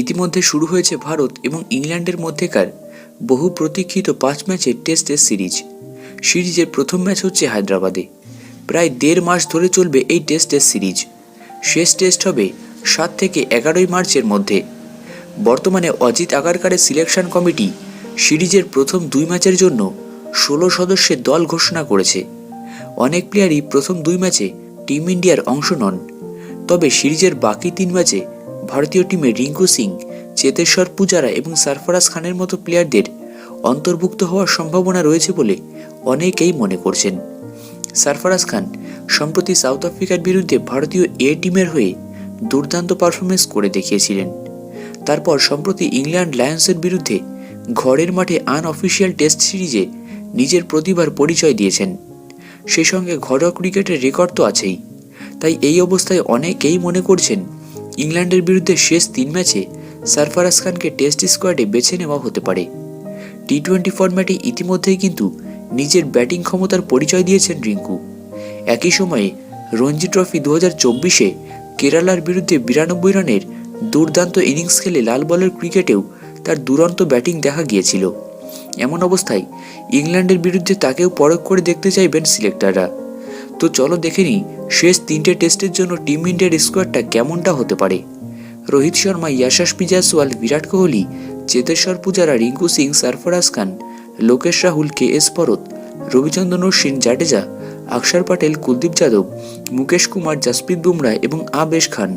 ইতিমধ্যে শুরু হয়েছে ভারত এবং ইংল্যান্ডের মধ্যেকার বহু প্রতীক্ষিত 5 ম্যাচের টেস্টের সিরিজের প্রথম ম্যাচ হচ্ছে হায়দ্রাবাদে। প্রায় 1.5 মাস ধরে চলবে এই টেস্টের সিরিজ। শেষ টেস্ট হবে 7 থেকে 11 মার্চের মধ্যে। বর্তমানে অজিত আগারকারের সিলেকশন কমিটি সিরিজের প্রথম 2 ম্যাচের জন্য 16 সদস্যের দল ঘোষণা করেছে। অনেক প্লেয়ারই প্রথম 2 ম্যাচে টিম ইন্ডিয়ার অংশ নন, তবে সিরিজের বাকি 3 ম্যাচে ভারতীয় টিমে রিঙ্কু সিং, চেতেশ্বর পূজারা এবং সরফরাজ খানের মতো প্লেয়ারদের অন্তর্ভুক্ত হওয়ার সম্ভাবনা রয়েছে বলে অনেকেই মনে করছেন। সরফরাজ খান সম্প্রতি সাউথ আফ্রিকার বিরুদ্ধে ভারতীয় এ টিমের হয়ে দুর্দান্ত পারফরমেন্স করে দেখিয়েছিলেন। তারপর সম্প্রতি ইংল্যান্ড লায়ন্সের বিরুদ্ধে ঘরের মাঠে আনঅফিসিয়াল টেস্ট সিরিজে নিজের প্রতিভার পরিচয় দিয়েছেন। সেই সঙ্গে ঘরোয়া ক্রিকেটের রেকর্ড তো আছেই। তাই এই অবস্থায় অনেকেই মনে করছেন ইংল্যান্ডের বিরুদ্ধে শেষ 3 ম্যাচে সরফরাজ খানকে টেস্ট স্কোয়াডে বেছে নেওয়া হতে পারে। টি-20 ফরম্যাটে ইতিমধ্যেই কিন্তু নিজের ব্যাটিং ক্ষমতার পরিচয় দিয়েছেন রিঙ্কু। একই সময়ে রঞ্জি ট্রফি 2024-এ কেরালার বিরুদ্ধে 92 রানের দুর্দান্ত ইনিংস খেলে লাল বলের ক্রিকেটেও তার দুরন্ত ব্যাটিং দেখা গিয়েছিল। এমন অবস্থায় ইংল্যান্ডের বিরুদ্ধে তাকেও পরখ করে দেখতে চাইবেন সিলেক্টররা। তো চলো দেখে নিই শেষ 3টে টেস্টের জন্য টিম ইন্ডিয়ার স্কোয়াডটা কেমনটা হতে পারে। রোহিত শর্মা, ইয়াশাস্বী জয়সওয়াল, বিরাট কোহলি, চেতেশ্বর পূজারা, রিঙ্কু সিং, সরফরাজ খান, লোকেশ রাহুল, কে.এস. পরত, রবিচন্দ্রন অশ্বিন, জাডেজা, অক্ষর প্যাটেল, কুলদীপ যাদব, মুকেশ কুমার, জসপ্রীত বুমরাহ এবং আবেশ খান।